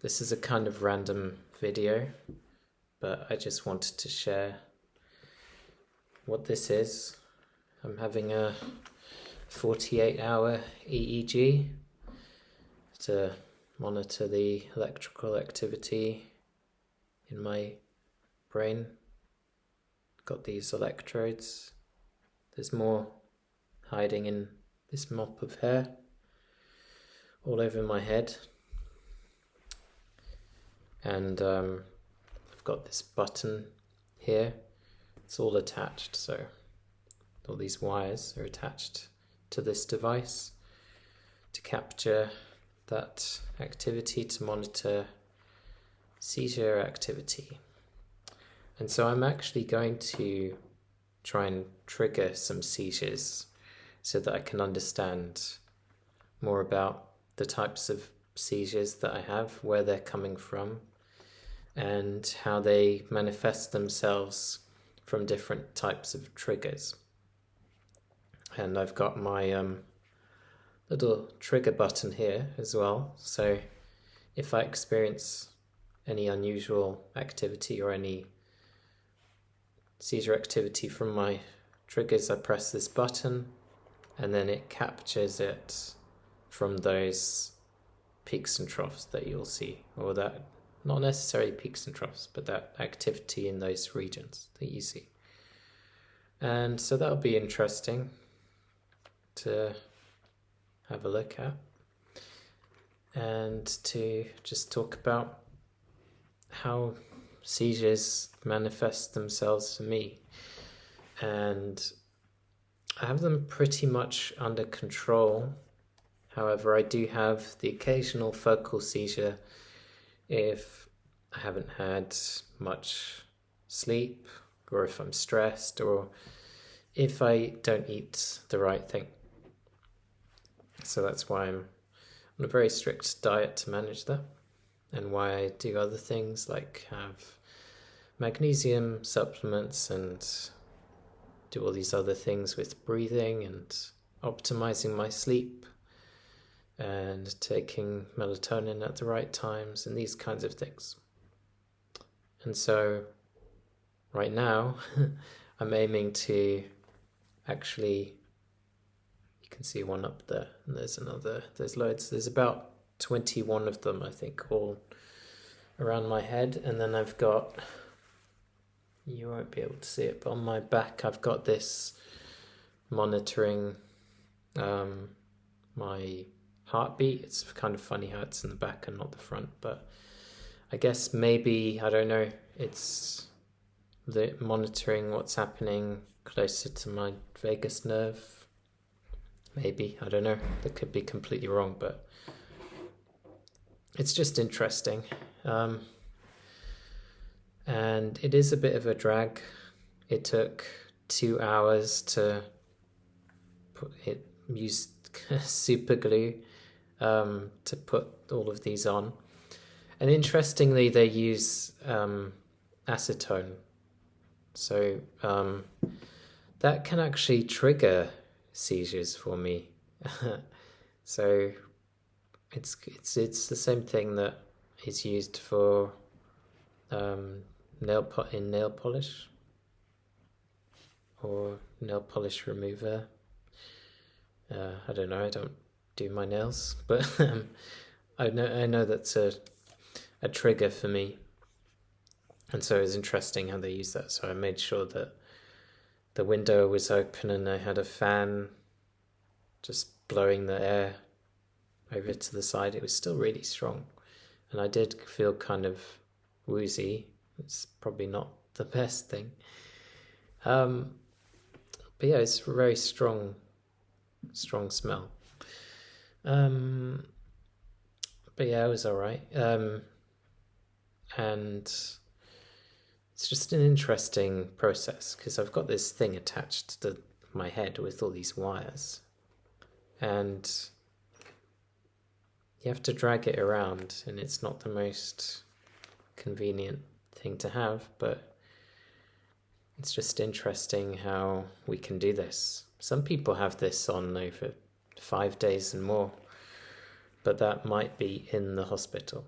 This is a kind of random video, but I just wanted to share what this is. I'm having a 48-hour EEG to monitor the electrical activity in my brain. Got these electrodes. There's more hiding in this mop of hair all over my head. And I've got this button here. It's all attached, so all these wires are attached to this device to capture that activity, to monitor seizure activity. And so I'm actually going to try and trigger some seizures so that I can understand more about the types of seizures that I have, where they're coming from, and how they manifest themselves from different types of triggers. And I've got my little trigger button here as well, so if I experience any unusual activity or any seizure activity from my triggers, I press this button and then it captures it from those peaks and troughs that you'll see, or that, not necessarily peaks and troughs, but that activity in those regions that you see. And so that'll be interesting to have a look at, and to just talk about how seizures manifest themselves for me. And I have them pretty much under control. However, I do have the occasional focal seizure if I haven't had much sleep, or if I'm stressed, or if I don't eat the right thing. So that's why I'm on a very strict diet to manage that, and why I do other things like have magnesium supplements and do all these other things with breathing and optimizing my sleep and taking melatonin at the right times and these kinds of things. And so right now I'm aiming to actually, you can see one up there, and there's loads, there's about 21 of them I think, all around my head. And then I've got, you won't be able to see it, but on my back I've got this monitoring my heartbeat. It's kind of funny how it's in the back and not the front, but I guess maybe, I don't know, it's monitoring what's happening closer to my vagus nerve. Maybe, I don't know, that could be completely wrong, but it's just interesting. And it is a bit of a drag. It took 2 hours to use super glue to put all of these on. And interestingly, they use acetone. So that can actually trigger seizures for me. So it's the same thing that is used for nail polish, or nail polish remover. I don't know, I don't do my nails, but I know that's a trigger for me. And so it's interesting how they use that. So I made sure that the window was open and I had a fan just blowing the air over to the side. It was still really strong, and I did feel kind of woozy. It's probably not the best thing. But yeah, it's a very strong smell. But yeah, it was all right. And it's just an interesting process, because I've got this thing attached to my head with all these wires, and you have to drag it around, and it's not the most convenient thing to have, but it's just interesting how we can do this. Some people have this on over 5 days and more, but that might be in the hospital.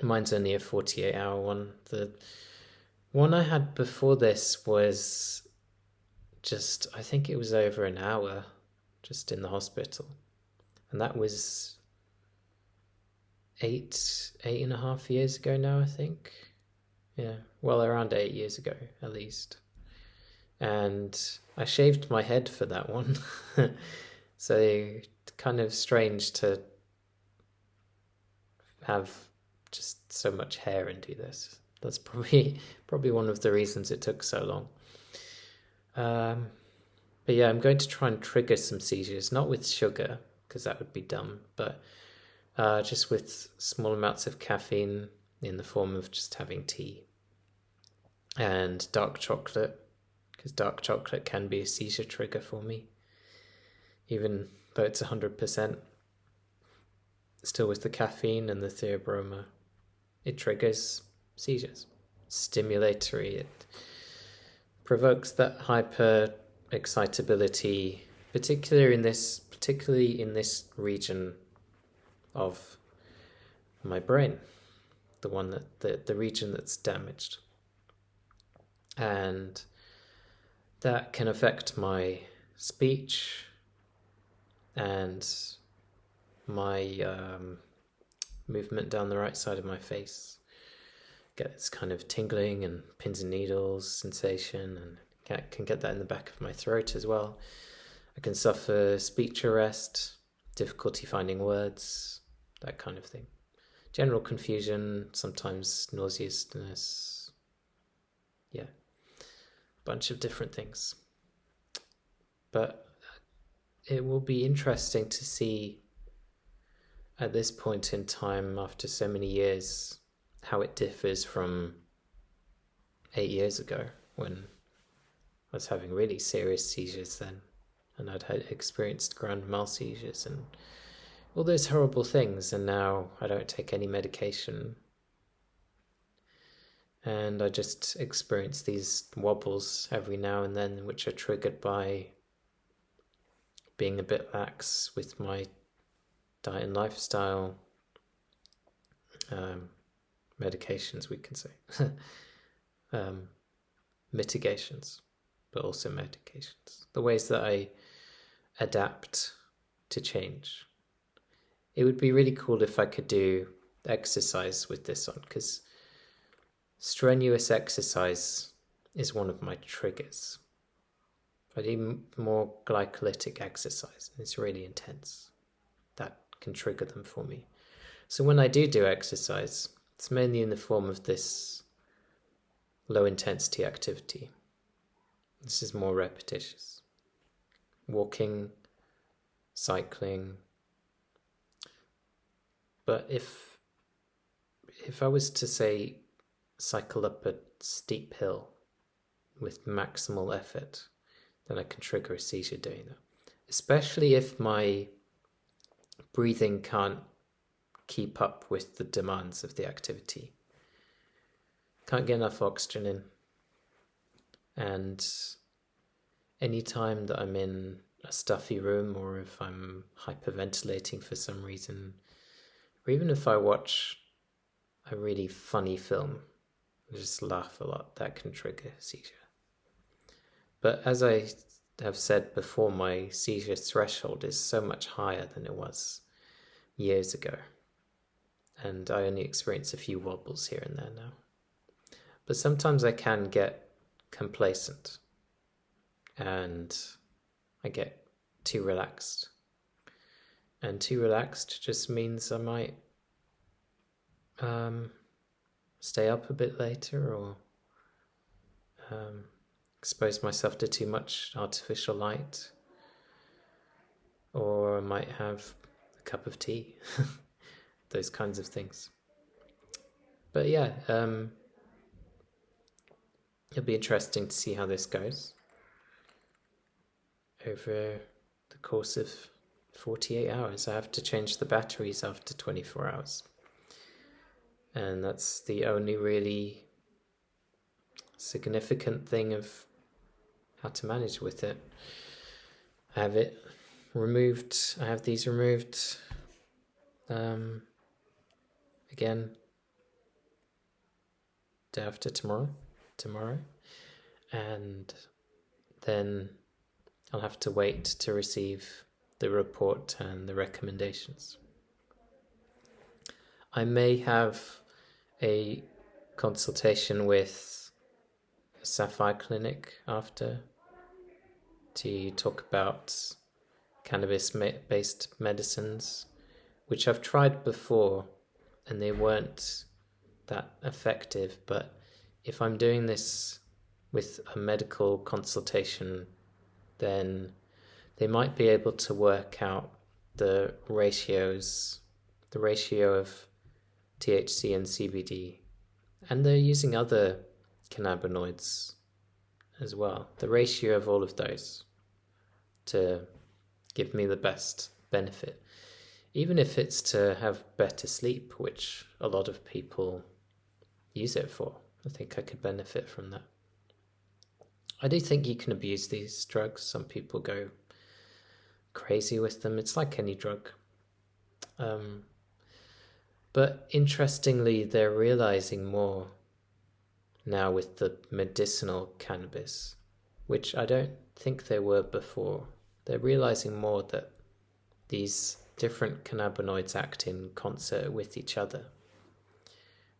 Mine's only a 48-hour one. The one I had before this was just, I think it was over an hour just in the hospital. And that was 8.5 years ago now, I think. Yeah, well, around 8 years ago, at least. And I shaved my head for that one. So kind of strange to have just so much hair and do this. That's probably one of the reasons it took so long. But yeah, I'm going to try and trigger some seizures, not with sugar, because that would be dumb, but just with small amounts of caffeine in the form of just having tea. And dark chocolate, because dark chocolate can be a seizure trigger for me. Even though it's 100%, still with the caffeine and the theobroma, it triggers seizures. It's stimulatory, it provokes that hyper excitability, particularly in this region of my brain, the one the region that's damaged, and that can affect my speech and my movement down the right side of my face. Get this kind of tingling and pins and needles sensation, and can get that in the back of my throat as well. I can suffer speech arrest, difficulty finding words, that kind of thing. General confusion, sometimes nauseousness. Yeah, bunch of different things. But it will be interesting to see at this point in time, after so many years, how it differs from 8 years ago when I was having really serious seizures then, and I'd had experienced grand mal seizures and all those horrible things, and now I don't take any medication, and I just experience these wobbles every now and then, which are triggered by being a bit lax with my diet and lifestyle, medications, we can say, mitigations, but also medications, the ways that I adapt to change. It would be really cool if I could do exercise with this on, because strenuous exercise is one of my triggers. I do more glycolytic exercise, and it's really intense. That can trigger them for me. So when I do exercise, it's mainly in the form of this low intensity activity. This is more repetitious. Walking, cycling. But if I was to say cycle up a steep hill with maximal effort, then I can trigger a seizure doing that. Especially if my breathing can't keep up with the demands of the activity. Can't get enough oxygen in. And any time that I'm in a stuffy room, or if I'm hyperventilating for some reason, or even if I watch a really funny film and just laugh a lot, that can trigger seizure. But as I have said before, my seizure threshold is so much higher than it was years ago. And I only experience a few wobbles here and there now. But sometimes I can get complacent and I get too relaxed. And too relaxed just means I might stay up a bit later, or expose myself to too much artificial light, or I might have a cup of tea. Those kinds of things. But yeah, it'll be interesting to see how this goes over the course of 48 hours. I have to change the batteries after 24 hours. And that's the only really significant thing of how to manage with it. I have it removed. I have these removed again day after tomorrow, and then I'll have to wait to receive the report and the recommendations. I may have a consultation with Sapphire Clinic after to talk about cannabis-based medicines, which I've tried before and they weren't that effective. But if I'm doing this with a medical consultation, then they might be able to work out the ratio of THC and CBD, and they're using other cannabinoids as well, the ratio of all of those to give me the best benefit, even if it's to have better sleep, which a lot of people use it for. I think I could benefit from that. I do think you can abuse these drugs. Some people go crazy with them. It's like any drug. But interestingly, they're realizing more now with the medicinal cannabis, which I don't think they were before. They're realizing more that these different cannabinoids act in concert with each other.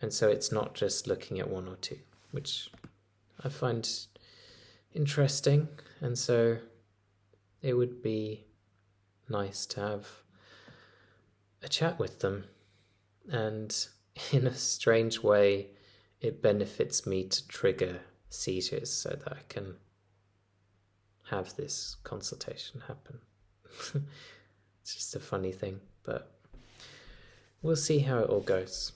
And so it's not just looking at one or two, which I find interesting. And so it would be nice to have a chat with them. And in a strange way, it benefits me to trigger seizures so that I can have this consultation happen. It's just a funny thing, but we'll see how it all goes.